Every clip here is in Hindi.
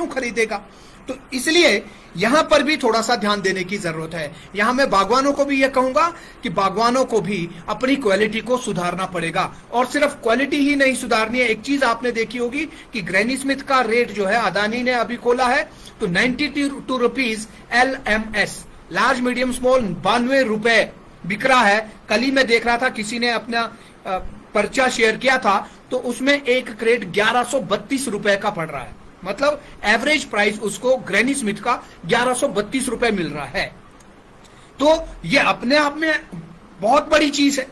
क्यों खरीदेगा? तो इसलिए यहां पर भी थोड़ा सा ध्यान देने की जरूरत है। यहां मैं बागवानों को भी यह कहूंगा कि बागवानों को भी अपनी क्वालिटी को सुधारना पड़ेगा, और सिर्फ क्वालिटी ही नहीं सुधारनी है। एक चीज आपने देखी होगी कि ग्रैनी स्मिथ का रेट जो है अदानी ने अभी खोला है तो 92 rupees LMS, large medium small 92 रुपए बिक रहा है। कल ही मैं देख रहा था, किसी ने अपना पर्चा शेयर किया था तो उसमें एक क्रेट 1132 रुपए का पड़ रहा है। मतलब एवरेज प्राइस उसको ग्रैनी स्मिथ का 1132 रुपए मिल रहा है। तो ये अपने आप में बहुत बड़ी चीज है।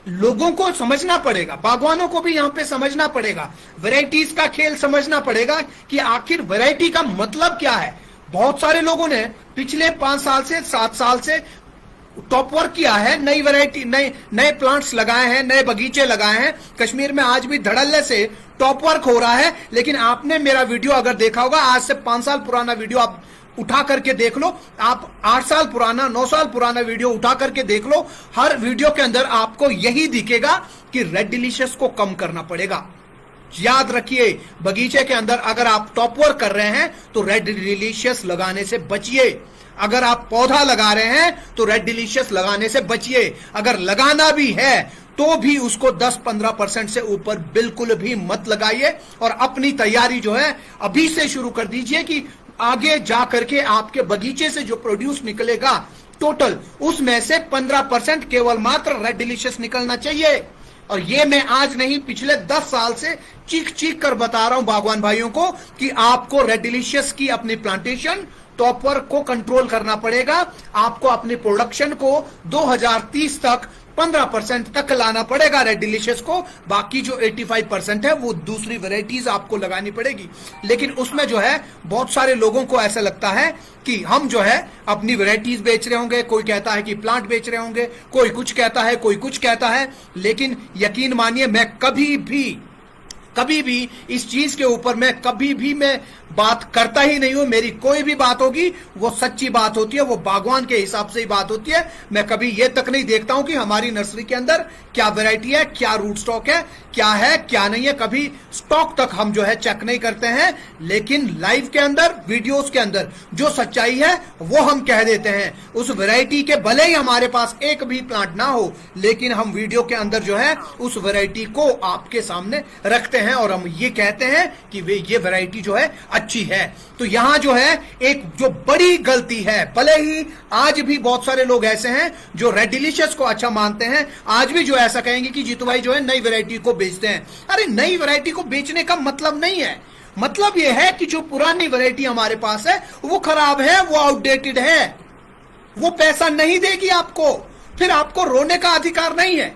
लोगों को समझना पड़ेगा, बागवानों को भी यहां पे समझना पड़ेगा, वैरायटीज का खेल समझना पड़ेगा कि आखिर वैरायटी का मतलब क्या है। बहुत सारे लोगों ने पिछले 5 साल से 7 साल से टॉप वर्क किया है, नई वैरायटी, नए प्लांट्स लगाए हैं, नए बगीचे लगाए हैं। कश्मीर में आज भी धड़ल्ले से टॉप वर्क हो रहा है। लेकिन आपने मेरा वीडियो अगर देखा होगा, आज से 5 साल पुराना वीडियो आप उठा करके देख लो, आप 8 साल पुराना, 9 साल पुराना वीडियो उठा करके देख लो, हर वीडियो के अंदर आपको यही दिखेगा कि रेड डिलीशियस को कम करना पड़ेगा। याद रखिए, बगीचे के अंदर अगर आप टॉप वर्क कर रहे हैं तो रेड डिलीशियस लगाने से बचिए। अगर आप पौधा लगा रहे हैं तो रेड डिलीशियस लगाने से बचिए। अगर लगाना भी है तो भी उसको 10-15% से ऊपर बिल्कुल भी मत लगाइए, और अपनी तैयारी जो है अभी से शुरू कर दीजिए कि आगे जा करके आपके बगीचे से जो प्रोड्यूस निकलेगा टोटल, उसमें से 15% केवल मात्र रेड डिलीशियस निकलना चाहिए। और ये मैं आज नहीं, पिछले 10 साल से चीख चीख कर बता रहा हूं बागवान भाइयों को कि आपको रेड डिलीशियस की अपनी प्लांटेशन टॉप वर्क को कंट्रोल करना पड़ेगा। आपको अपनी प्रोडक्शन को 2030 तक 15% तक लाना पड़ेगा रेड डिलीशियस को। बाकी जो 85% है वो दूसरी वैरायटीज आपको लगानी पड़ेगी। लेकिन उसमें जो है बहुत सारे लोगों को ऐसा लगता है कि हम जो है अपनी वैरायटीज बेच रहे होंगे, कोई कहता है कि प्लांट बेच रहे होंगे, कोई कुछ कहता है, कोई कुछ कहता है। लेकिन यकीन मानिए, मैं कभी भी इस चीज के ऊपर मैं बात करता ही नहीं हूं। मेरी कोई भी बात होगी वो सच्ची बात होती है, वो बागवान के हिसाब से ही बात होती है। मैं कभी ये तक नहीं देखता हूं कि हमारी नर्सरी के अंदर क्या वैरायटी है, क्या रूट स्टॉक है, क्या नहीं है। कभी स्टॉक तक हम जो है चेक नहीं करते हैं। लेकिन लाइव के अंदर, वीडियोस के अंदर जो सच्चाई है वो हम कह देते हैं। उस वैरायटी के भले ही हमारे पास एक भी प्लांट ना हो, लेकिन हम वीडियो के अंदर जो है उस वैरायटी को आपके सामने रखते हैं और हम ये कहते हैं कि ये वैरायटी जो है अच्छी है। तो यहां जो है एक जो बड़ी गलती है, भले ही आज भी बहुत सारे लोग ऐसे हैं जो रेड डिलीशियस को अच्छा मानते हैं, आज भी जो ऐसा कहेंगे कि जीतू भाई जो है नई वैरायटी को बेचते हैं। अरे नई वैरायटी को बेचने का मतलब नहीं है, मतलब यह है कि जो पुरानी वैरायटी हमारे पास है वो खराब है, वो आउटडेटेड है, वो पैसा नहीं देगी आपको, फिर आपको रोने का अधिकार नहीं है।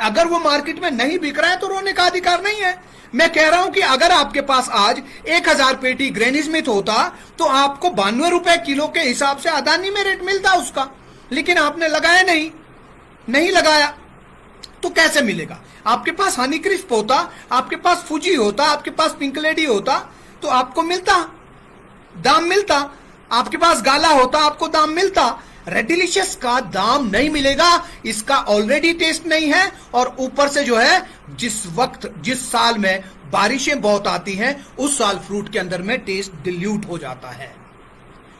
अगर वो मार्केट में नहीं बिक रहा है तो रोने का अधिकार नहीं है। मैं कह रहा हूं कि अगर आपके पास आज 1000 पेटी ग्रैनी स्मिथ होता तो आपको 92 रुपए किलो के हिसाब से अदानी में रेट मिलता उसका। लेकिन आपने लगाया नहीं लगाया तो कैसे मिलेगा? आपके पास हनी क्रिस्प होता, आपके पास फूजी होता, आपके पास पिंक लेडी होता तो आपको दाम मिलता। आपके पास गाला होता, आपको दाम मिलता। रेड डिलीशियस का दाम नहीं मिलेगा, इसका ऑलरेडी टेस्ट नहीं है। और ऊपर से जो है जिस साल में बारिशें बहुत आती हैं उस साल फ्रूट के अंदर में टेस्ट डिल्यूट हो जाता है,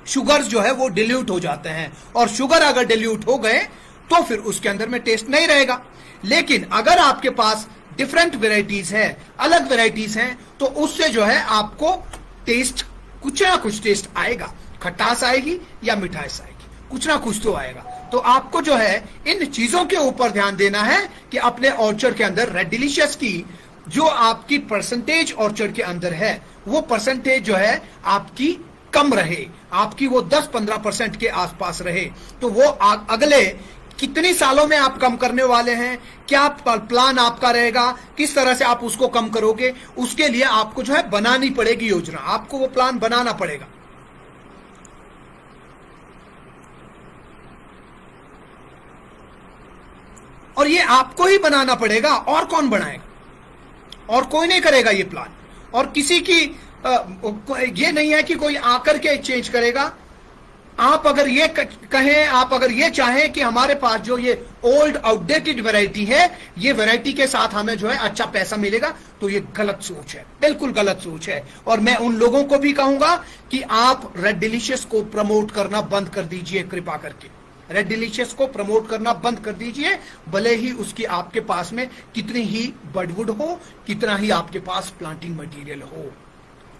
शुगर्स जो है वो डिल्यूट हो जाते हैं। और शुगर अगर डिल्यूट हो गए तो फिर उसके अंदर में टेस्ट नहीं रहेगा। लेकिन अगर आपके पास डिफरेंट वेराइटीज है, अलग वेराइटीज हैं, तो उससे जो है आपको टेस्ट, कुछ ना कुछ टेस्ट आएगा, खटास आएगी या मिठास आएगी, कुछ ना कुछ तो आएगा। तो आपको जो है इन चीजों के ऊपर ध्यान देना है कि अपने ऑर्चर्ड के अंदर रेड डिलीशियस की जो आपकी परसेंटेज ऑर्चर्ड के अंदर है वो परसेंटेज जो है आपकी कम रहे, आपकी वो 10-15% के आसपास रहे। तो वो अगले कितनी सालों में आप कम करने वाले हैं, क्या प्लान आपका रहेगा, किस तरह से आप उसको कम करोगे, उसके लिए आपको जो है बनानी पड़ेगी योजना, आपको वो प्लान बनाना पड़ेगा। और ये आपको ही बनाना पड़ेगा, और कौन बनाएगा? और कोई नहीं करेगा ये प्लान। और किसी की ये नहीं है कि कोई आकर के चेंज करेगा। आप अगर ये कहें, आप अगर ये चाहें कि हमारे पास जो ये ओल्ड आउटडेटेड वैरायटी है, ये वैरायटी के साथ हमें जो है अच्छा पैसा मिलेगा, तो ये गलत सोच है, बिल्कुल गलत सोच है। और मैं उन लोगों को भी कहूंगा कि आप रेड डिलीशियस को प्रमोट करना बंद कर दीजिए, कृपा करके रेड डिलीशियस को प्रमोट करना बंद कर दीजिए। भले ही उसकी आपके पास में कितनी ही बडवुड हो, कितना ही आपके पास प्लांटिंग मटेरियल हो,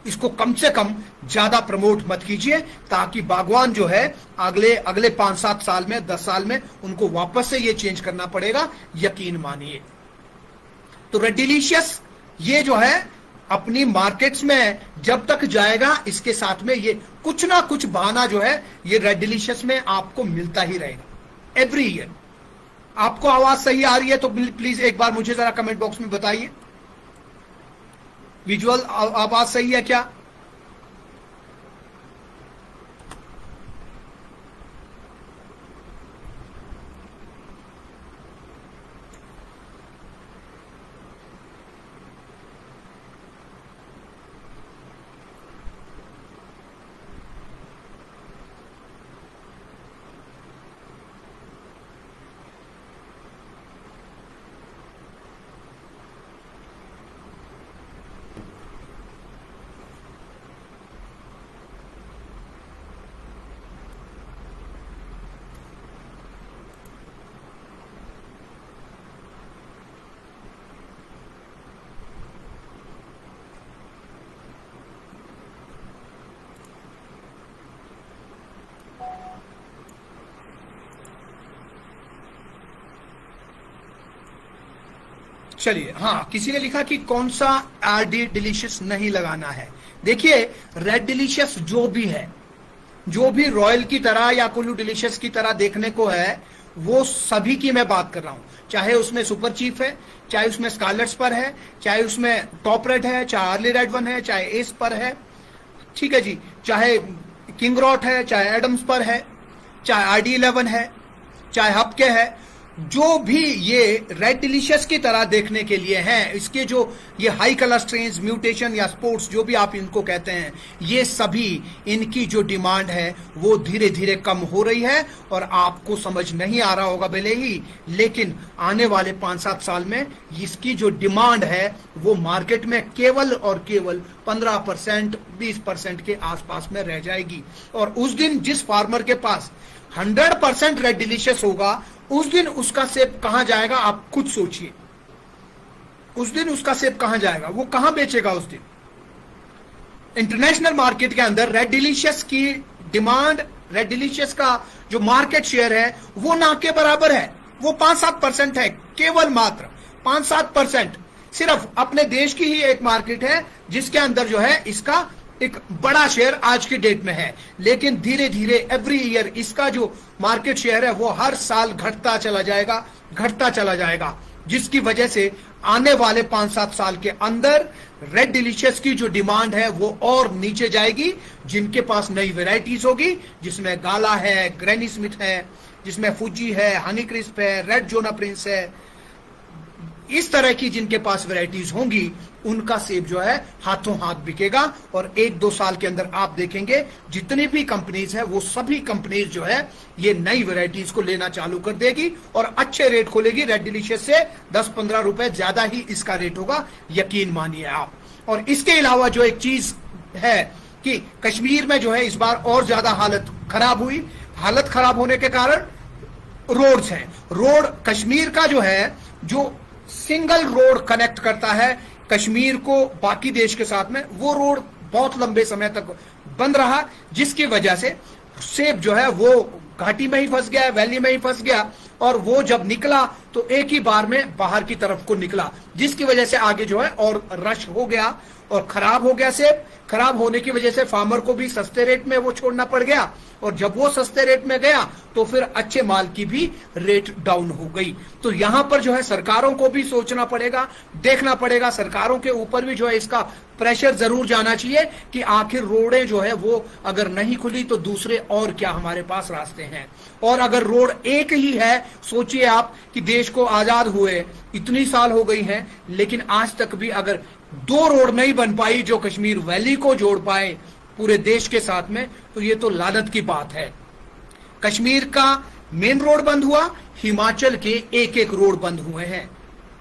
इसको कम से कम ज्यादा प्रमोट मत कीजिए, ताकि बागवान जो है अगले 5-7 साल में, 10 साल में उनको वापस से ये चेंज करना पड़ेगा, यकीन मानिए। तो रेड डिलीशियस ये जो है अपनी मार्केट्स में जब तक जाएगा, इसके साथ में ये कुछ ना कुछ बहाना जो है ये रेड डिलीशियस में आपको मिलता ही रहेगा एवरी ईयर। आपको आवाज सही आ रही है तो प्लीज एक बार मुझे जरा कमेंट बॉक्स में बताइए, विजुअल आवाज सही है क्या? चलिए, हाँ, किसी ने लिखा कि कौन सा आरडी डिलीशियस नहीं लगाना है। देखिए, रेड डिलीशियस जो भी है, जो भी रॉयल की तरह या कुल्लू डिलीशियस की तरह देखने को है, वो सभी की मैं बात कर रहा हूं। चाहे उसमें सुपर चीफ है, चाहे उसमें स्कारलेट स्पर है, चाहे उसमें टॉप रेड है, चाहे अर्ली रेड वन है, चाहे एस पर है, ठीक है जी, चाहे किंग रॉट है, चाहे एडम्स पर है, चाहे आरडी 11 है, चाहे हबके है, जो भी ये रेड डिलीशियस की तरह देखने के लिए हैं, इसके जो ये हाई कलर स्ट्रेन्स, म्यूटेशन या स्पोर्ट्स जो भी आप इनको कहते हैं, ये सभी इनकी जो डिमांड है वो धीरे धीरे कम हो रही है। और आपको समझ नहीं आ रहा होगा भले ही, लेकिन आने वाले 5-7 साल में इसकी जो डिमांड है वो मार्केट में केवल और केवल 15%, 20% के आसपास में रह जाएगी। और उस दिन जिस फार्मर के पास 100% रेड डिलीशियस होगा, उस दिन उसका सेब कहां जाएगा आप खुद सोचिए। उस दिन उसका सेब कहां जाएगा, वो कहां बेचेगा उस दिन? इंटरनेशनल मार्केट के अंदर रेड डिलीशियस की डिमांड, रेड डिलीशियस का जो मार्केट शेयर है वो ना के बराबर है, वो 5-7% है, केवल मात्र 5-7%। सिर्फ अपने देश की ही एक मार्केट है जिसके अंदर जो है इसका एक बड़ा शेयर आज की डेट में है, लेकिन धीरे धीरे एवरी ईयर इसका जो मार्केट शेयर है वो हर साल घटता चला जाएगा, घटता चला जाएगा, जिसकी वजह से आने वाले 5-7 साल के अंदर रेड डिलीशियस की जो डिमांड है वो और नीचे जाएगी। जिनके पास नई वेराइटीज होगी, जिसमें गाला है, ग्रैनी स्मिथ है, जिसमें फूजी है, हनी क्रिस्प है, रेड जोना प्रिंस है, इस तरह की जिनके पास वैरायटीज होंगी, उनका सेब जो है हाथों हाथ बिकेगा। और 1-2 साल के अंदर आप देखेंगे जितनी भी कंपनीज है वो सभी कंपनीज जो है ये नई वैरायटीज को लेना चालू कर देगी और अच्छे रेट खोलेगी। रेड डिलीशियस से 10-15 रुपए ज्यादा ही इसका रेट होगा, यकीन मानिए आप। और इसके अलावा जो एक चीज है कि कश्मीर में जो है इस बार और ज्यादा हालत खराब हुई। हालत खराब होने के कारण रोड्स हैं, रोड कश्मीर का जो है, जो सिंगल रोड कनेक्ट करता है कश्मीर को बाकी देश के साथ में, वो रोड बहुत लंबे समय तक बंद रहा, जिसकी वजह से सेब जो है वो घाटी में ही फंस गया, वैली में ही फंस गया, और वो जब निकला तो एक ही बार में बाहर की तरफ को निकला, जिसकी वजह से आगे जो है और रश हो गया और खराब हो गया सेब। खराब होने की वजह से फार्मर को भी सस्ते रेट में वो छोड़ना पड़ गया, और जब वो सस्ते रेट में गया तो फिर अच्छे माल की भी रेट डाउन हो गई। तो यहां पर जो है सरकारों को भी सोचना पड़ेगा, देखना पड़ेगा, सरकारों के ऊपर भी जो है इसका प्रेशर जरूर जाना चाहिए कि आखिर रोडें जो है वो अगर नहीं खुली तो दूसरे और क्या हमारे पास रास्ते हैं। और अगर रोड एक ही है, सोचिए आप कि देश को आजाद हुए इतनी साल हो गई हैं, लेकिन आज तक भी अगर 2 रोड नहीं बन पाई जो कश्मीर वैली को जोड़ पाए पूरे देश के साथ में, तो ये तो लानत की बात है। कश्मीर का मेन रोड बंद हुआ, हिमाचल के एक एक रोड बंद हुए हैं।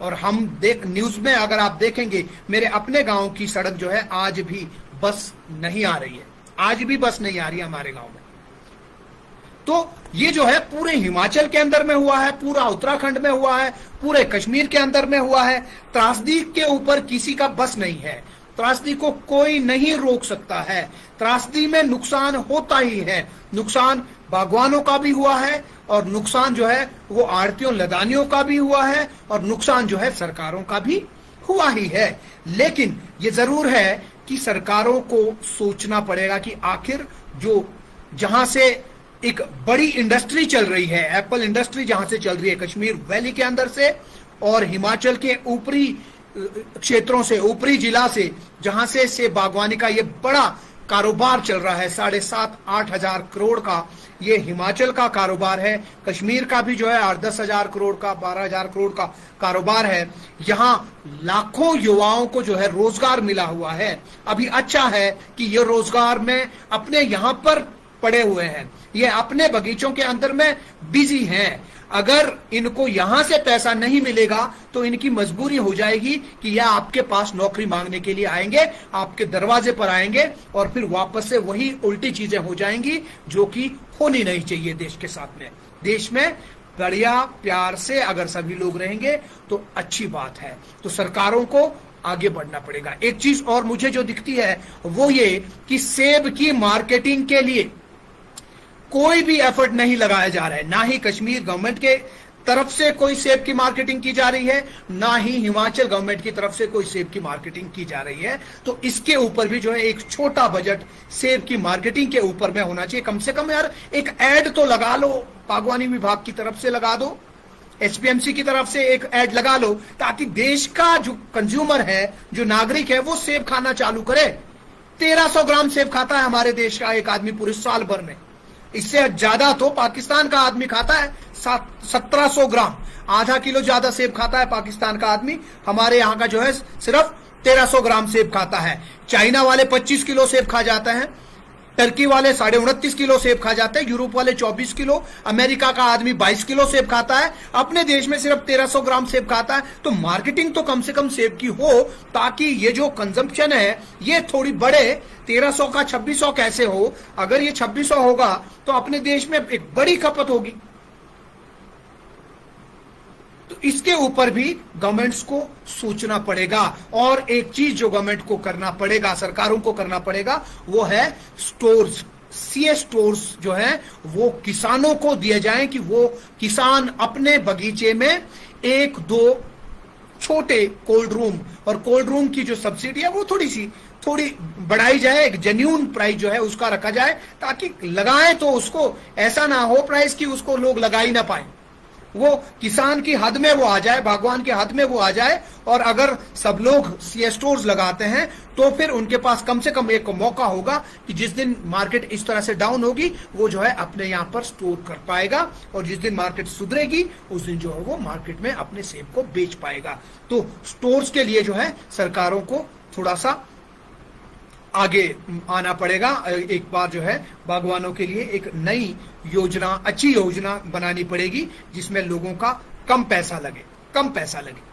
और हम न्यूज में अगर आप देखेंगे, मेरे अपने गांव की सड़क जो है आज भी बस नहीं आ रही है, आज भी बस नहीं आ रही है हमारे गांव में। तो ये जो है पूरे हिमाचल के अंदर में हुआ है, पूरा उत्तराखंड में हुआ है, पूरे कश्मीर के अंदर में हुआ है। त्रासदी के ऊपर किसी का बस नहीं है, त्रासदी को कोई नहीं रोक सकता है। त्रासदी में नुकसान होता ही है, नुकसान बागवानों का भी हुआ है और नुकसान जो है वो आड़तियों लदानियों का भी हुआ है और नुकसान जो है सरकारों का भी हुआ ही है। लेकिन ये जरूर है कि सरकारों को सोचना पड़ेगा कि आखिर जो जहां से एक बड़ी इंडस्ट्री चल रही है, एप्पल इंडस्ट्री जहां से चल रही है कश्मीर वैली के अंदर से और हिमाचल के ऊपरी क्षेत्रों से, ऊपरी जिला से, जहां से सेब बागवानी का ये बड़ा कारोबार चल रहा है, 7,500-8 हजार करोड़ का ये हिमाचल का कारोबार है। कश्मीर का भी जो है 8-10 हजार करोड़ का, 12 हजार करोड़ का कारोबार है। यहाँ लाखों युवाओं को जो है रोजगार मिला हुआ है। अभी अच्छा है कि ये रोजगार में अपने यहाँ पर पड़े हुए हैं, ये अपने बगीचों के अंदर में बिजी हैं। अगर इनको यहां से पैसा नहीं मिलेगा तो इनकी मजबूरी हो जाएगी कि यह आपके पास नौकरी मांगने के लिए आएंगे, आपके दरवाजे पर आएंगे और फिर वापस से वही उल्टी चीजें हो जाएंगी जो कि होनी नहीं चाहिए देश के साथ में। देश में बढ़िया प्यार से अगर सभी लोग रहेंगे तो अच्छी बात है। तो सरकारों को आगे बढ़ना पड़ेगा। एक चीज और मुझे जो दिखती है वो ये कि सेब की मार्केटिंग के लिए कोई भी एफर्ट नहीं लगाया जा रहा है, ना ही कश्मीर गवर्नमेंट के तरफ से कोई सेब की मार्केटिंग की जा रही है, ना ही हिमाचल गवर्नमेंट की तरफ से कोई सेब की मार्केटिंग की जा रही है। तो इसके ऊपर भी जो है एक छोटा बजट सेब की मार्केटिंग के ऊपर में होना चाहिए। कम से कम यार एक ऐड तो लगा लो, बागवानी विभाग की तरफ से लगा दो, एचपीएमसी की तरफ से एक ऐड लगा लो, ताकि देश का जो कंज्यूमर है, जो नागरिक है, वो सेब खाना चालू करे। 1300 ग्राम सेब खाता है हमारे देश का एक आदमी पूरे साल भर में, इससे ज्यादा तो पाकिस्तान का आदमी खाता है, 1700 ग्राम, आधा किलो ज्यादा सेब खाता है पाकिस्तान का आदमी। हमारे यहाँ का जो है सिर्फ 1300 ग्राम सेब खाता है। चाइना वाले 25 किलो सेब खा जाते हैं, टर्की वाले 29.5 किलो सेब खा जाते हैं, यूरोप वाले 24 किलो, अमेरिका का आदमी 22 किलो सेब खाता है, अपने देश में सिर्फ 1300 ग्राम सेब खाता है। तो मार्केटिंग तो कम से कम सेब की हो, ताकि ये जो कंजम्पशन है ये थोड़ी बढ़े। 1300 का 2600 कैसे हो? अगर ये 2600 होगा तो अपने देश में एक बड़ी खपत होगी। तो इसके ऊपर भी गवर्नमेंट्स को सोचना पड़ेगा। और एक चीज जो गवर्नमेंट को करना पड़ेगा, सरकारों को करना पड़ेगा, वो है स्टोर्स, सीएस स्टोर्स जो है वो किसानों को दिए जाएं कि वो किसान अपने बगीचे में 1-2 छोटे कोल्ड रूम, और कोल्ड रूम की जो सब्सिडी है वो थोड़ी बढ़ाई जाए, एक जेन्युइन प्राइस जो है उसका रखा जाए, ताकि लगाएं तो उसको ऐसा ना हो प्राइस की उसको लोग लगा ही ना पाए, वो किसान की हद में वो आ जाए, बागवान के हद में वो आ जाए। और अगर सब लोग सीएस स्टोर्स लगाते हैं तो फिर उनके पास कम से कम एक मौका होगा कि जिस दिन मार्केट इस तरह से डाउन होगी वो जो है अपने यहां पर स्टोर कर पाएगा, और जिस दिन मार्केट सुधरेगी उस दिन जो है वो मार्केट में अपने सेब को बेच पाएगा। तो स्टोर्स के लिए जो है सरकारों को थोड़ा सा आगे आना पड़ेगा। एक बार जो है बागवानों के लिए एक नई योजना, अच्छी योजना बनानी पड़ेगी जिसमें लोगों का कम पैसा लगे।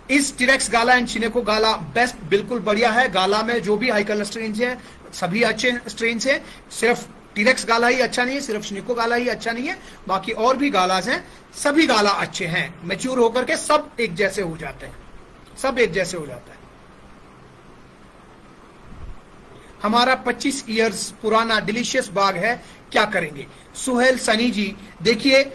इस टिरेक्स गाला एंड चिनेको गाला बेस्ट, बिल्कुल बढ़िया है। गाला में जो भी हाई कलर स्ट्रेन्स हैं सभी अच्छे स्ट्रेन्स हैं, सिर्फ टिरेक्स गाला ही अच्छा नहीं है, सिर्फ चिनेको गाला ही अच्छा नहीं है, बाकी और भी गालास हैं, सभी गाला अच्छे हैं। मैच्योर होकर के सब एक जैसे हो जाते हैं, सब एक जैसे हो जाता है। हमारा 25 इयर्स पुराना डिलीशियस बाग है, क्या करेंगे? सुहेल सनी जी, देखिए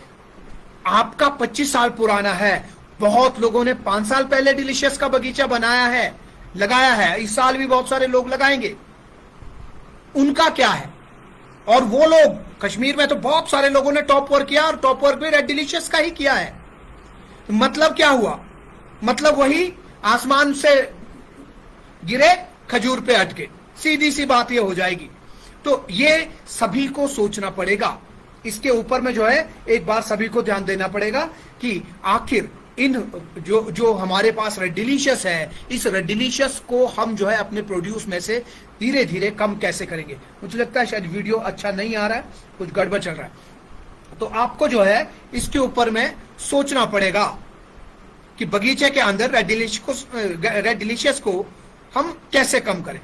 आपका 25 साल पुराना है, बहुत लोगों ने 5 साल पहले डिलीशियस का बगीचा बनाया है, लगाया है, इस साल भी बहुत सारे लोग लगाएंगे, उनका क्या है? और वो लोग कश्मीर में तो बहुत सारे लोगों ने टॉप वर्क किया, और टॉप वर्क भी रेड डिलीशियस का ही किया है। मतलब क्या हुआ? मतलब वही आसमान से गिरे खजूर पे अटके, सीधी सी बात ये हो जाएगी। तो ये सभी को सोचना पड़ेगा, इसके ऊपर में जो है एक बार सभी को ध्यान देना पड़ेगा कि आखिर इन जो हमारे पास रेड डिलीशियस है, इस रेड डिलीशियस को हम जो है अपने प्रोड्यूस में से धीरे धीरे कम कैसे करेंगे। मुझे लगता है शायद वीडियो अच्छा नहीं आ रहा है, कुछ गड़बड़ चल रहा है। तो आपको जो है इसके ऊपर में सोचना पड़ेगा कि बगीचे के अंदर रेड डिलीशियस को हम कैसे कम करें।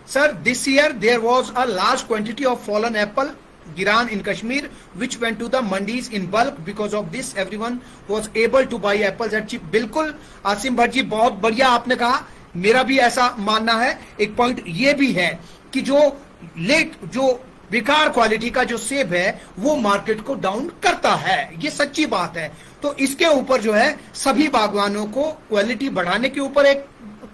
Sir, this year there was a large quantity of fallen apple Giran in Kashmir which went to the mandis in bulk. Because of this everyone was able to buy apples at cheap. बिल्कुल आसिम भट्ट जी, बहुत बढ़िया आपने कहा, मेरा भी ऐसा मानना है। एक पॉइंट ये भी है कि जो बेकार क्वालिटी का जो सेब है वो मार्केट को डाउन करता है, ये सच्ची बात है। तो इसके ऊपर जो है सभी बागवानों को क्वालिटी बढ़ाने के ऊपर एक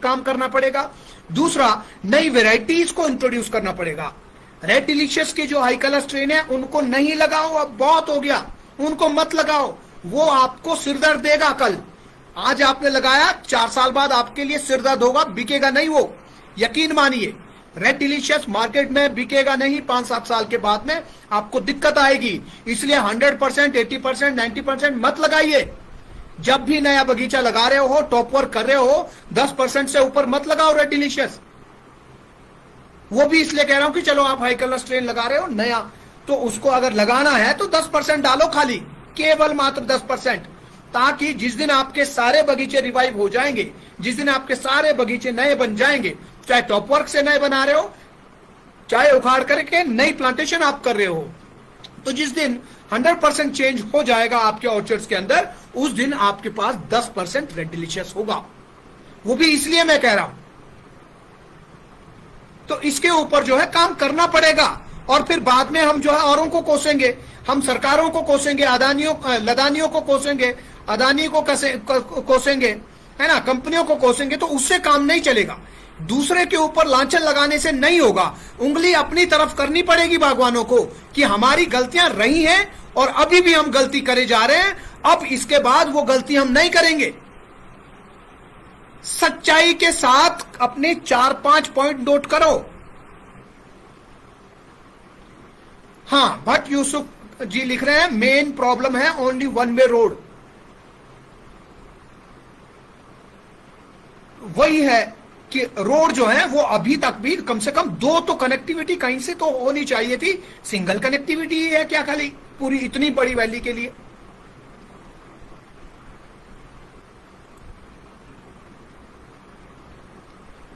काम करना पड़ेगा। दूसरा, नई वेराइटीज को इंट्रोड्यूस करना पड़ेगा। रेड डिलीशियस के जो हाई कलर स्ट्रेन है उनको नहीं लगाओ, अब बहुत हो गया, उनको मत लगाओ, वो आपको सिरदर्द देगा। कल आज आपने लगाया, 4 साल बाद आपके लिए सिरदर्द होगा, बिकेगा नहीं वो, यकीन मानिए। रेड डिलीशियस मार्केट में बिकेगा नहीं, 5-7 साल के बाद में आपको दिक्कत आएगी। इसलिए 100%, 80%, 90% मत लगाइए। जब भी नया बगीचा लगा रहे हो, टॉप वर्क कर रहे हो, 10% से ऊपर मत लगाओ रेड डिलीशियस। वो भी इसलिए कह रहा हूं कि चलो आप हाई कलर स्ट्रेन लगा रहे हो नया, तो उसको अगर लगाना है तो 10% डालो, खाली केवल मात्र 10%, ताकि जिस दिन आपके सारे बगीचे रिवाइव हो जाएंगे, जिस दिन आपके सारे बगीचे नए बन जाएंगे, चाहे टॉप वर्क से नए बना रहे हो, चाहे उखाड़ करके नई प्लांटेशन आप कर रहे हो, तो जिस दिन 100% चेंज हो जाएगा आपके ऑर्चर्ड्स के अंदर, उस दिन आपके पास 10% रेड डिलीशियस होगा। वो भी इसलिए मैं कह रहा हूं। तो इसके ऊपर जो है काम करना पड़ेगा। और फिर बाद में हम जो है औरों को कोसेंगे, हम सरकारों को कोसेंगे, लदानियों को कोसेंगे, अदानी को कोसेंगे, है ना, कंपनियों को कोसेंगे, तो उससे काम नहीं चलेगा। दूसरे के ऊपर लांछन लगाने से नहीं होगा। उंगली अपनी तरफ करनी पड़ेगी बागवानों को कि हमारी गलतियां रही हैं और अभी भी हम गलती करे जा रहे हैं, अब इसके बाद वो गलती हम नहीं करेंगे। सच्चाई के साथ अपने 4-5 पॉइंट नोट करो। हां, भट्ट यूसुफ जी लिख रहे हैं, मेन प्रॉब्लम है ओनली वन वे रोड। वही है कि रोड जो है वो अभी तक भी कम से कम 2 तो कनेक्टिविटी कहीं से तो होनी चाहिए थी। सिंगल कनेक्टिविटी ही है क्या खाली पूरी इतनी बड़ी वैली के लिए?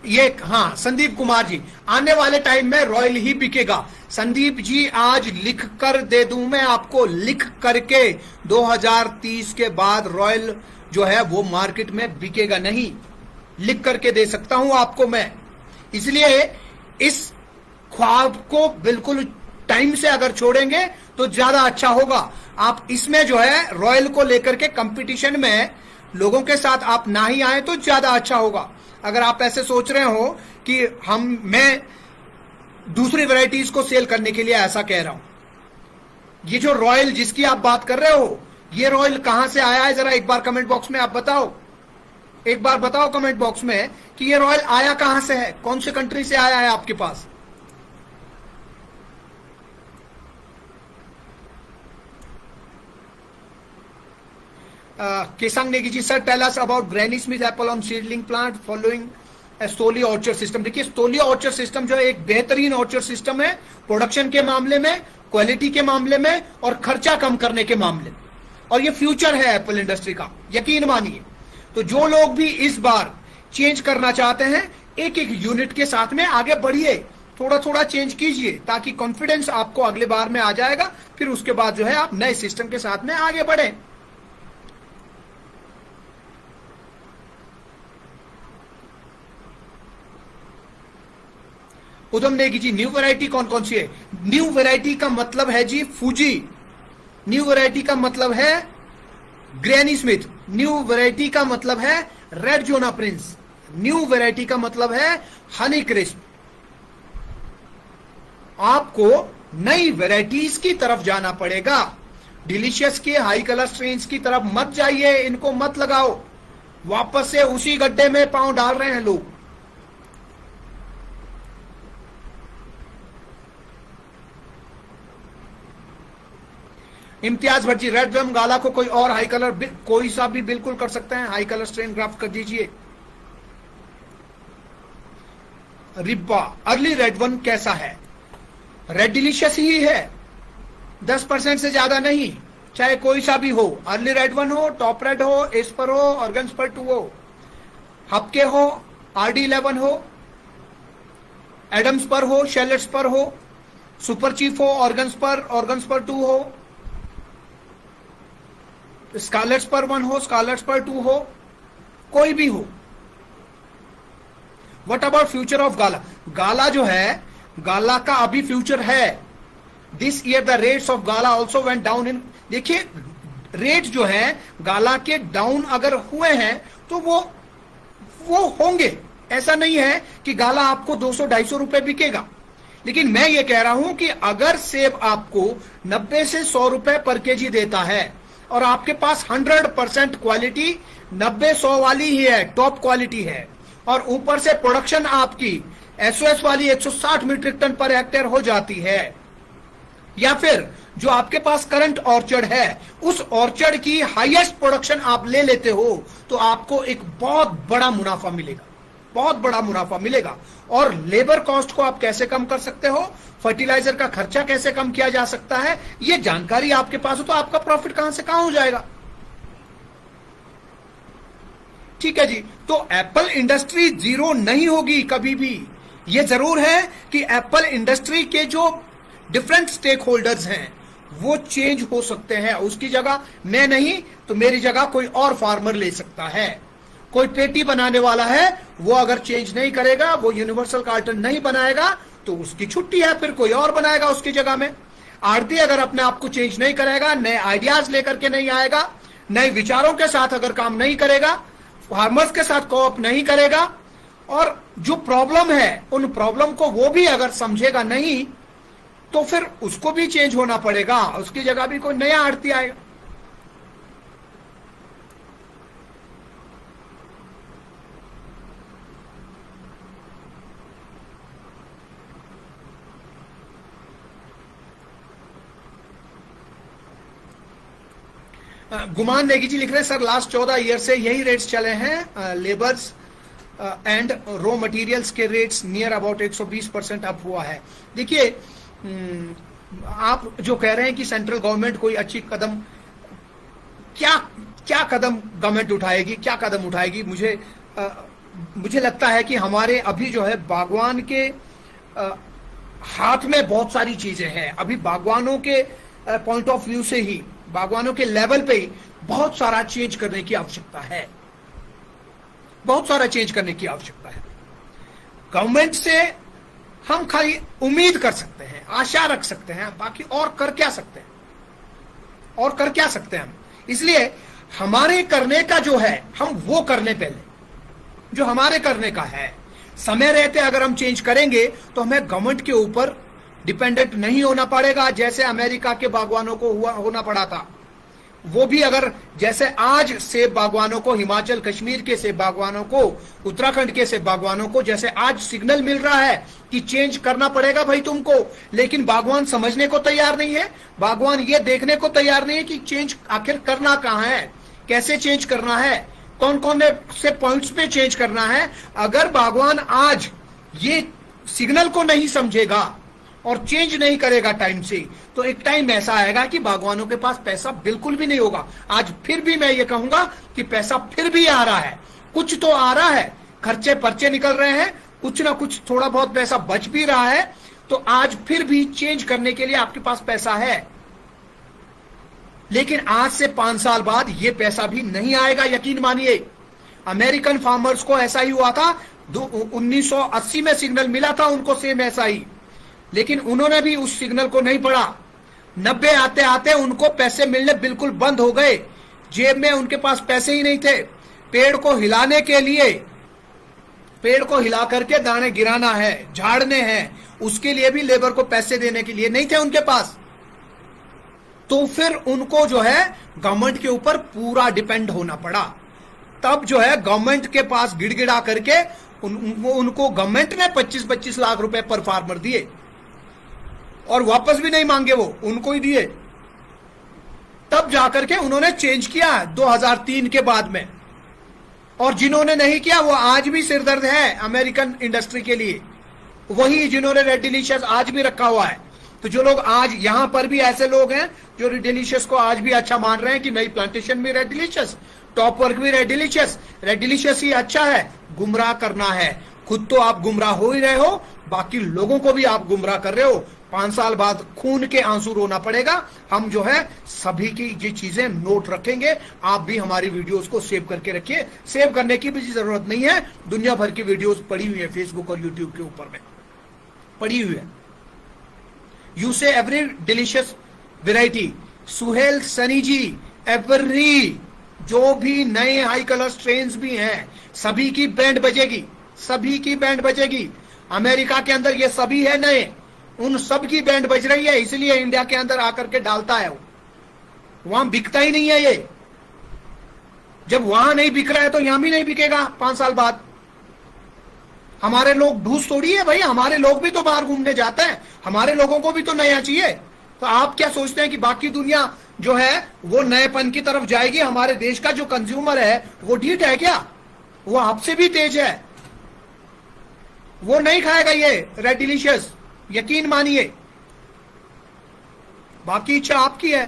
ये हाँ, संदीप कुमार जी, आने वाले टाइम में रॉयल ही बिकेगा। संदीप जी आज लिख कर दे दूं मैं आपको, लिख करके 2030 के बाद रॉयल जो है वो मार्केट में बिकेगा नहीं, लिख करके दे सकता हूं आपको मैं। इसलिए इस ख्वाब को बिल्कुल टाइम से अगर छोड़ेंगे तो ज्यादा अच्छा होगा। आप इसमें जो है रॉयल को लेकर के कंपटीशन में लोगों के साथ आप ना ही आए तो ज्यादा अच्छा होगा। अगर आप ऐसे सोच रहे हो कि मैं दूसरी वैरायटीज को सेल करने के लिए ऐसा कह रहा हूं, ये जो रॉयल जिसकी आप बात कर रहे हो, ये रॉयल कहां से आया है? जरा एक बार कमेंट बॉक्स में आप बताओ, एक बार बताओ कमेंट बॉक्स में कि ये रॉयल आया कहां से है, कौन से कंट्री से आया है आपके पास? Kesang Negi ji, sir tell us about granny smith apple on seedling plant following स्टोली ऑर्चर्ड सिस्टम। देखिए, स्टोली ऑर्चर्ड सिस्टम जो है एक बेहतरीन ऑर्चर्ड सिस्टम है, प्रोडक्शन के मामले में, क्वालिटी के मामले में और खर्चा कम करने के मामले में, और ये फ्यूचर है एप्पल इंडस्ट्री का, यकीन मानिए। तो जो लोग भी इस बार चेंज करना चाहते हैं, एक एक यूनिट के साथ में आगे बढ़िए, थोड़ा थोड़ा चेंज कीजिए, ताकि कॉन्फिडेंस आपको अगले बार में आ जाएगा। फिर उसके बाद जो है आप नए सिस्टम के साथ में आगे बढ़े। उधम नेगी जी, न्यू वैरायटी कौन कौन सी है? न्यू वैरायटी का मतलब है जी फूजी, न्यू वैरायटी का मतलब है ग्रैनी स्मिथ, न्यू वैरायटी का मतलब है रेड जोना प्रिंस, न्यू वैरायटी का मतलब है हनी क्रिस्प। आपको नई वैरायटीज की तरफ जाना पड़ेगा। डिलीशियस के हाई कलर स्ट्रेन्स की तरफ मत जाइए, इनको मत लगाओ। वापस से उसी गड्ढे में पांव डाल रहे हैं लोग। इम्तियाज भट्टी, रेड वन गाला को कोई और हाई कलर कोई सा भी बिल्कुल कर सकते हैं, हाई कलर स्ट्रेन ग्राफ कर दीजिए। रिब्बा, अर्ली रेड वन कैसा है? रेड डिलीशियस ही है, 10% से ज्यादा नहीं, चाहे कोई सा भी हो, अर्ली रेड वन हो, टॉप रेड हो, एस्पर हो, ऑर्गन्स पर 2 हो, हपके हो, RD11 हो, एडम्स पर हो, शेलेट्स पर हो, सुपर चीफ हो, ऑर्गन्स पर 2 हो, स्कारलेट्स पर 1 हो, स्कारलेट्स पर 2 हो, कोई भी हो। व्हाट अबाउट फ्यूचर ऑफ गाला? गाला जो है, गाला का अभी फ्यूचर है। This year the rates of gala also went down in. देखिए रेट जो है गाला के डाउन अगर हुए हैं तो वो होंगे, ऐसा नहीं है कि गाला आपको 200-250 रुपए बिकेगा। लेकिन मैं ये कह रहा हूं कि अगर सेब आपको 90 से 100 रुपए पर केजी देता है और आपके पास 100% क्वालिटी 90-100 वाली ही है, टॉप क्वालिटी है, और ऊपर से प्रोडक्शन आपकी SOS वाली 160 मीट्रिक टन पर हेक्टेयर हो जाती है, या फिर जो आपके पास करंट ऑर्चर्ड है उस ऑर्चर्ड की हाईएस्ट प्रोडक्शन आप ले लेते हो, तो आपको एक बहुत बड़ा मुनाफा मिलेगा, बहुत बड़ा मुनाफा मिलेगा। और लेबर कॉस्ट को आप कैसे कम कर सकते हो, फर्टिलाइजर का खर्चा कैसे कम किया जा सकता है, ये जानकारी आपके पास हो तो आपका प्रॉफिट कहां से कहां हो जाएगा। ठीक है जी, तो एप्पल इंडस्ट्री जीरो नहीं होगी कभी भी। ये जरूर है कि एप्पल इंडस्ट्री के जो डिफरेंट स्टेक होल्डर्स हैं वो चेंज हो सकते हैं। उसकी जगह मैं नहीं तो मेरी जगह कोई और फार्मर ले सकता है। कोई पेटी बनाने वाला है, वो अगर चेंज नहीं करेगा, वो यूनिवर्सल कार्टन नहीं बनाएगा, तो उसकी छुट्टी है, फिर कोई और बनाएगा उसकी जगह में। आड़ती अगर अपने आप को चेंज नहीं करेगा, नए आइडियाज लेकर के नहीं आएगा, नए विचारों के साथ अगर काम नहीं करेगा, फार्मर्स के साथ कोऑप नहीं करेगा, और जो प्रॉब्लम है उन प्रॉब्लम को वो भी अगर समझेगा नहीं, तो फिर उसको भी चेंज होना पड़ेगा, उसकी जगह भी कोई नया आड़ती आएगा। गुमान नेगी जी लिख रहे हैं, सर लास्ट 14 ईयर से यही रेट्स चले हैं, लेबर्स एंड रॉ मटेरियल्स के रेट्स नियर अबाउट 120% अप हुआ है। देखिए आप जो कह रहे हैं कि सेंट्रल गवर्नमेंट कोई अच्छी कदम, क्या कदम गवर्नमेंट उठाएगी, क्या कदम उठाएगी, मुझे लगता है कि हमारे अभी जो है बागवान के हाथ में बहुत सारी चीजें हैं। अभी बागवानों के पॉइंट ऑफ व्यू से ही, बागवानों के लेवल पे ही बहुत सारा चेंज करने की आवश्यकता है, बहुत सारा चेंज करने की आवश्यकता है। गवर्नमेंट से हम खाली उम्मीद कर सकते हैं, आशा रख सकते हैं, बाकी और कर क्या सकते हैं, और कर क्या सकते हैं हम। इसलिए हमारे करने का जो है हम वो कर लें पहले, जो हमारे करने का है। समय रहते अगर हम चेंज करेंगे तो हमें गवर्नमेंट के ऊपर डिपेंडेंट नहीं होना पड़ेगा, जैसे अमेरिका के बागवानों को होना पड़ा था। वो भी अगर जैसे आज सेब बागवानों को, हिमाचल कश्मीर के सेब बागवानों को, उत्तराखंड के सेब बागवानों को जैसे आज सिग्नल मिल रहा है कि चेंज करना पड़ेगा भाई तुमको, लेकिन बागवान समझने को तैयार नहीं है, बागवान ये देखने को तैयार नहीं है कि चेंज आखिर करना कहां है, कैसे चेंज करना है, कौन कौन से पॉइंट्स पे चेंज करना है। अगर बागवान आज ये सिग्नल को नहीं समझेगा और चेंज नहीं करेगा टाइम से, तो एक टाइम ऐसा आएगा कि बागवानों के पास पैसा बिल्कुल भी नहीं होगा। आज फिर भी मैं ये कहूंगा कि पैसा फिर भी आ रहा है, कुछ तो आ रहा है, खर्चे पर्चे निकल रहे हैं, कुछ ना कुछ थोड़ा बहुत पैसा बच भी रहा है, तो आज फिर भी चेंज करने के लिए आपके पास पैसा है। लेकिन आज से 5 साल बाद ये पैसा भी नहीं आएगा, यकीन मानिए। अमेरिकन फार्मर्स को ऐसा ही हुआ था, 1980 में सिग्नल मिला था उनको सेम ऐसा ही, लेकिन उन्होंने भी उस सिग्नल को नहीं पढ़ा। 90 आते आते उनको पैसे मिलने बिल्कुल बंद हो गए, जेब में उनके पास पैसे ही नहीं थे। पेड़ को हिलाने के लिए, पेड़ को हिला करके दाने गिराना है, झाड़ने हैं, उसके लिए भी लेबर को पैसे देने के लिए नहीं थे उनके पास। तो फिर उनको जो है गवर्नमेंट के ऊपर पूरा डिपेंड होना पड़ा। तब जो है गवर्नमेंट के पास गिड़गिड़ा करके उनको गवर्नमेंट ने 25-25 लाख रुपए पर फार्मर दिए, और वापस भी नहीं मांगे, वो उनको ही दिए। तब जाकर के उन्होंने चेंज किया 2003 के बाद में। और जिन्होंने नहीं किया वो आज भी सिरदर्द है अमेरिकन इंडस्ट्री के लिए, वही जिन्होंने रेड डिलीशियस आज भी रखा हुआ है। तो जो लोग आज यहां पर भी ऐसे लोग हैं जो रेड डिलीशियस को आज भी अच्छा मान रहे हैं कि नई प्लांटेशन भी रेड डिलीशियस, टॉप वर्क भी रेड डिलीशियस ही अच्छा है, गुमराह करना है। खुद तो आप गुमराह हो ही रहे हो, बाकी लोगों को भी आप गुमराह कर रहे हो। 5 साल बाद खून के आंसू रोना पड़ेगा। हम जो है सभी की ये चीजें नोट रखेंगे। आप भी हमारी वीडियोस को सेव करके रखिए। सेव करने की भी जरूरत नहीं है, दुनिया भर की वीडियोस पड़ी हुई है फेसबुक और यूट्यूब के ऊपर में पड़ी हुई है। You say every delicious variety, Suhel Sunny ji, every जो भी नए हाई कलर स्ट्रेन्स भी हैं, सभी की बैंड बजेगी, सभी की बैंड बजेगी। अमेरिका के अंदर ये सभी है नए, उन सब की बैंड बज रही है, इसलिए इंडिया के अंदर आकर के डालता है वो। वहां बिकता ही नहीं है ये। जब वहां नहीं बिक रहा है तो यहां भी नहीं बिकेगा 5 साल बाद। हमारे लोग ढूस थोड़ी है भाई, हमारे लोग भी तो बाहर घूमने जाते हैं, हमारे लोगों को भी तो नया चाहिए। तो आप क्या सोचते हैं कि बाकी दुनिया जो है वो नएपन की तरफ जाएगी? हमारे देश का जो कंज्यूमर है वो ढीठ है क्या? वो आपसे भी तेज है, वो नहीं खाएगा ये रेड डिलीशियस, यकीन मानिए। बाकी इच्छा आपकी है।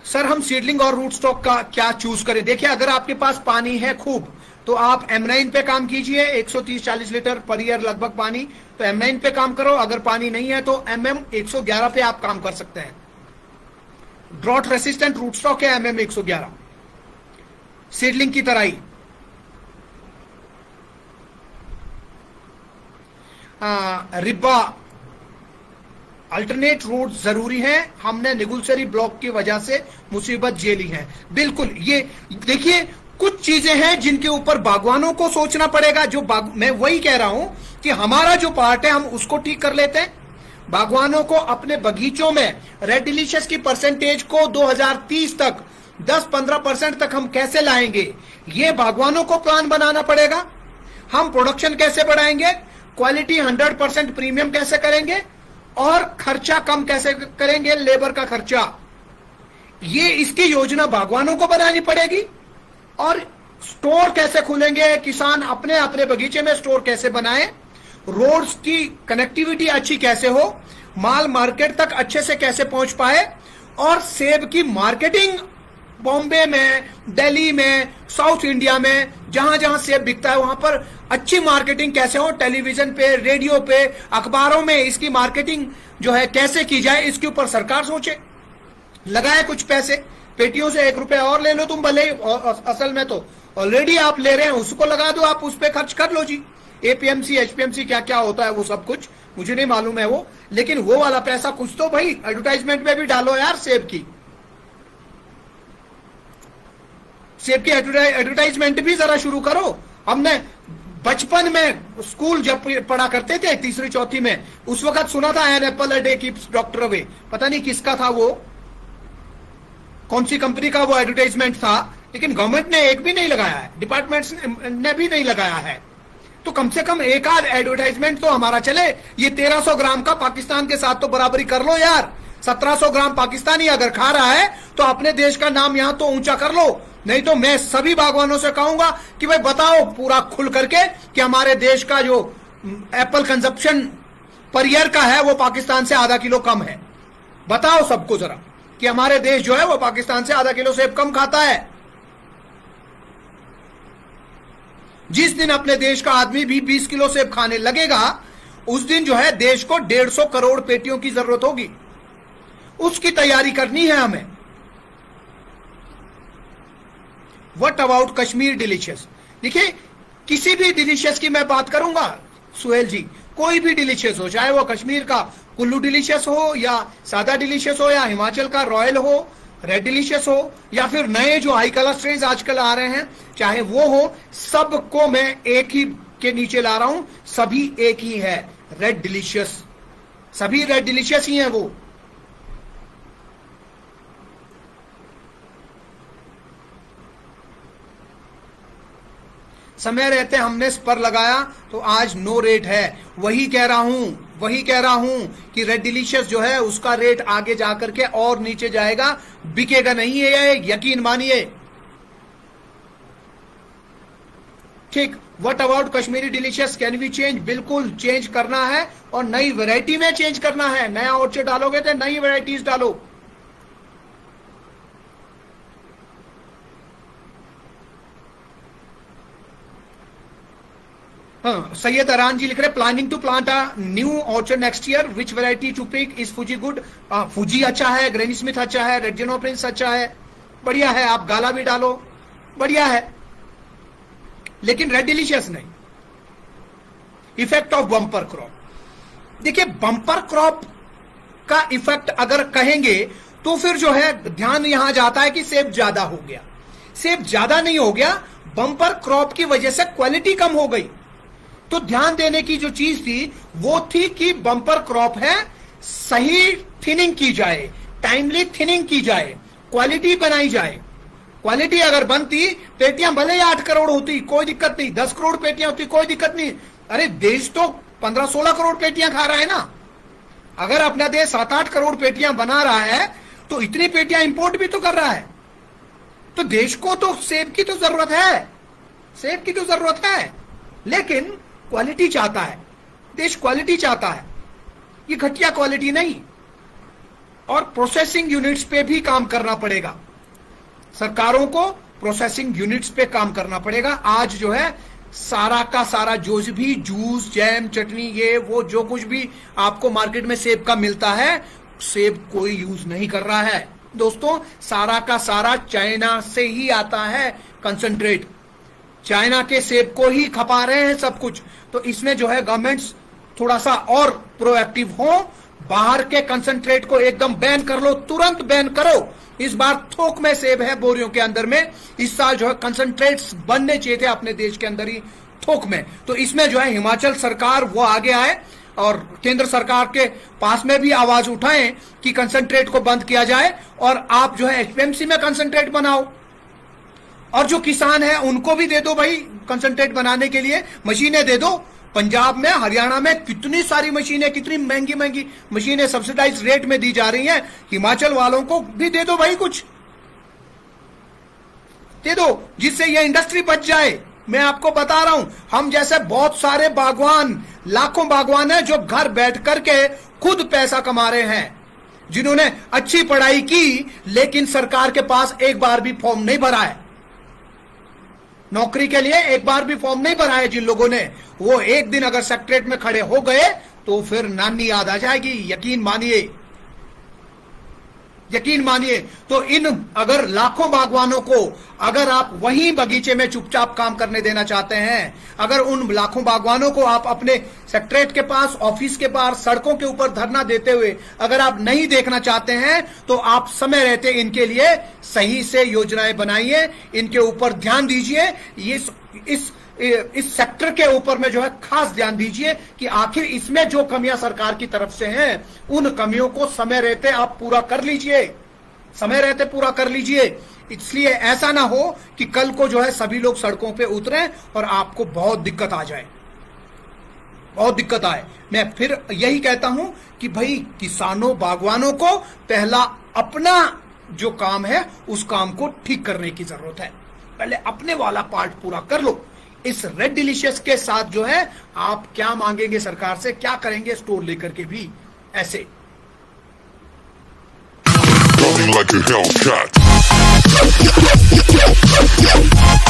सर हम सीडलिंग और रूट स्टॉक का क्या चूज करें? देखिए, अगर आपके पास पानी है खूब तो आप M9 पे काम कीजिए, 130-40 लीटर पर ईयर लगभग पानी, तो M9 पे काम करो। अगर पानी नहीं है तो MM 111 पे आप काम कर सकते हैं। ड्रॉट रेसिस्टेंट रूट स्टॉक है MM 111, सीडलिंग की तरह ही। रिब्बा अल्टरनेट रूट जरूरी है, हमने निगुलसरी ब्लॉक की वजह से मुसीबत झेली है। बिल्कुल, ये देखिए कुछ चीजें हैं जिनके ऊपर बागवानों को सोचना पड़ेगा। जो मैं वही कह रहा हूं कि हमारा जो पार्ट है हम उसको ठीक कर लेते हैं। बागवानों को अपने बगीचों में रेड डिलीशियस की परसेंटेज को 2030 तक 10-15% तक हम कैसे लाएंगे, ये बागवानों को प्लान बनाना पड़ेगा। हम प्रोडक्शन कैसे बढ़ाएंगे, क्वालिटी 100% प्रीमियम कैसे करेंगे, और खर्चा कम कैसे करेंगे, लेबर का खर्चा, ये इसकी योजना बागवानों को बनानी पड़ेगी। और स्टोर कैसे खुलेंगे, किसान अपने अपने बगीचे में स्टोर कैसे बनाए, रोड्स की कनेक्टिविटी अच्छी कैसे हो, माल मार्केट तक अच्छे से कैसे पहुंच पाए, और सेब की मार्केटिंग बॉम्बे में, दिल्ली में, साउथ इंडिया में जहां जहां सेब बिकता है वहां पर अच्छी मार्केटिंग कैसे हो, टेलीविजन पे, रेडियो पे, अखबारों में इसकी मार्केटिंग जो है कैसे की जाए, इसके ऊपर सरकार सोचे, लगाए कुछ पैसे। पेटियों से 1 रुपया और ले लो तुम भले, असल में तो ऑलरेडी आप ले रहे हैं, उसको लगा दो, आप उस पर खर्च कर लो जी। APMC HPMC क्या क्या होता है वो सब कुछ मुझे नहीं मालूम है वो, लेकिन वो वाला पैसा कुछ तो भाई एडवर्टाइजमेंट में भी डालो यार। सेब की एडवर्टाइजमेंट भी जरा शुरू करो। हमने बचपन में स्कूल जब पढ़ा करते थे 3री-4थी में, उस वक्त सुना था an apple a day keeps doctor away, पता नहीं किसका था वो, कौन सी कंपनी का वो एडवर्टाइजमेंट था, लेकिन गवर्नमेंट ने एक भी नहीं लगाया है, डिपार्टमेंट्स ने भी नहीं लगाया है। तो कम से कम एक आध एडवर्टाइजमेंट तो हमारा चले। ये 1300 ग्राम का पाकिस्तान के साथ तो बराबरी कर लो यार। 1700 ग्राम पाकिस्तानी अगर खा रहा है तो अपने देश का नाम यहां तो ऊंचा कर लो। नहीं तो मैं सभी बागवानों से कहूंगा कि भाई बताओ पूरा खुल करके कि हमारे देश का जो एप्पल कंजप्शन पर ईयर का है वो पाकिस्तान से आधा किलो कम है। बताओ सबको जरा कि हमारे देश जो है वो पाकिस्तान से आधा किलो सेब कम खाता है। जिस दिन अपने देश का आदमी भी 20 किलो सेब खाने लगेगा उस दिन जो है देश को 150 करोड़ पेटियों की जरूरत होगी। उसकी तैयारी करनी है हमें। What about Kashmir delicious? देखिए किसी भी डिलीशियस की मैं बात करूंगा सुहेल जी, कोई भी डिलीशियस हो, चाहे वो कश्मीर का कुल्लू डिलीशियस हो या सादा डिलीशियस हो या हिमाचल का रॉयल हो, रेड डिलीशियस हो या फिर नए जो हाई कलर स्ट्रेन्स आजकल आ रहे हैं, चाहे वो हो, सबको मैं एक ही के नीचे ला रहा हूं। सभी एक ही है, रेड डिलीशियस, सभी रेड डिलीशियस ही हैं वो। समय रहते हमने इस पर लगाया तो आज नो रेट है। वही कह रहा हूं कि रेड डिलीशियस जो है उसका रेट आगे जाकर के और नीचे जाएगा, बिकेगा नहीं है, यकीन मानिए। ठीक, what about Kashmiri delicious, can we change? बिल्कुल चेंज करना है और नई वैरायटी में चेंज करना है। नया ऑर्चर्ड डालोगे तो नई वैरायटीज डालो। सैयद अरान जी लिख रहे planning to plant a new orchard next year, which variety to pick? Is Fuji good? Fuji अच्छा है, ग्रेनी स्मिथ अच्छा है, रेड जेनो प्रिंस अच्छा है, बढ़िया है। आप गाला भी डालो, बढ़िया है, लेकिन रेड डिलीशियस नहीं। इफेक्ट ऑफ बम्पर क्रॉप, देखिए बम्पर क्रॉप का इफेक्ट अगर कहेंगे तो फिर जो है ध्यान यहां जाता है कि सेब ज्यादा हो गया। सेब ज्यादा नहीं हो गया, बम्पर क्रॉप की वजह से क्वालिटी कम हो गई। तो ध्यान देने की जो चीज थी वो थी कि बम्पर क्रॉप है, सही थिनिंग की जाए, टाइमली थिनिंग की जाए, क्वालिटी बनाई जाए। क्वालिटी अगर बनती, पेटियां भले ही 8 करोड़ होती कोई दिक्कत नहीं, 10 करोड़ पेटियां होती कोई दिक्कत नहीं। अरे देश तो 15-16 करोड़ पेटियां खा रहा है ना। अगर अपना देश 7-8 करोड़ पेटियां बना रहा है तो इतनी पेटियां इंपोर्ट भी तो कर रहा है। तो देश को तो सेब की तो जरूरत है, सेब की तो जरूरत है, लेकिन क्वालिटी चाहता है देश, क्वालिटी चाहता है, ये घटिया क्वालिटी नहीं। और प्रोसेसिंग यूनिट्स पे भी काम करना पड़ेगा, सरकारों को प्रोसेसिंग यूनिट्स पे काम करना पड़ेगा। आज जो है सारा का सारा जो भी जूस, जैम, चटनी, ये वो जो कुछ भी आपको मार्केट में सेब का मिलता है, सेब कोई यूज नहीं कर रहा है दोस्तों। सारा का सारा चाइना से ही आता है कंसंट्रेट, चाइना के सेब को ही खपा रहे हैं सब कुछ। तो इसमें जो है गवर्नमेंट्स थोड़ा सा और प्रोएक्टिव हो, बाहर के कंसंट्रेट को एकदम बैन कर लो, तुरंत बैन करो। इस बार थोक में सेब है बोरियों के अंदर में, इस साल जो है कंसंट्रेट्स बनने चाहिए थे अपने देश के अंदर ही थोक में। तो इसमें जो है हिमाचल सरकार वो आगे आए और केंद्र सरकार के पास में भी आवाज उठाएं कि कंसंट्रेट को बंद किया जाए और आप जो है एचपीएमसी में कंसंट्रेट बनाओ। और जो किसान है उनको भी दे दो भाई, कंसंट्रेट बनाने के लिए मशीनें दे दो। पंजाब में, हरियाणा में कितनी सारी मशीनें, कितनी महंगी महंगी मशीनें सब्सिडाइज रेट में दी जा रही हैं। हिमाचल वालों को भी दे दो भाई, कुछ दे दो जिससे यह इंडस्ट्री बच जाए। मैं आपको बता रहा हूं, हम जैसे बहुत सारे बागवान, लाखों बागवान हैं जो घर बैठ करके खुद पैसा कमा रहे हैं, जिन्होंने अच्छी पढ़ाई की लेकिन सरकार के पास एक बार भी फॉर्म नहीं भरा है, नौकरी के लिए एक बार भी फॉर्म नहीं भरा है। जिन लोगों ने, वो एक दिन अगर सेक्रेटरीट में खड़े हो गए तो फिर नानी याद आ जाएगी, यकीन मानिए, यकीन मानिए। तो इन अगर लाखों बागवानों को अगर आप वहीं बगीचे में चुपचाप काम करने देना चाहते हैं, अगर उन लाखों बागवानों को आप अपने सेक्रेटरीट के पास, ऑफिस के बाहर, सड़कों के ऊपर धरना देते हुए अगर आप नहीं देखना चाहते हैं, तो आप समय रहते इनके लिए सही से योजनाएं बनाइए, इनके ऊपर ध्यान दीजिए। इस सेक्टर के ऊपर में जो है खास ध्यान दीजिए कि आखिर इसमें जो कमियां सरकार की तरफ से हैं, उन कमियों को समय रहते आप पूरा कर लीजिए, समय रहते पूरा कर लीजिए। इसलिए ऐसा ना हो कि कल को जो है सभी लोग सड़कों पे उतरें और आपको बहुत दिक्कत आ जाए, बहुत दिक्कत आए। मैं फिर यही कहता हूं कि भाई किसानों, बागवानों को पहला अपना जो काम है उस काम को ठीक करने की जरूरत है, पहले अपने वाला पार्ट पूरा कर लो। इस रेड डिलीशियस के साथ जो है आप क्या मांगेंगे सरकार से, क्या करेंगे स्टोर लेकर के भी ऐसे like a Hellcat.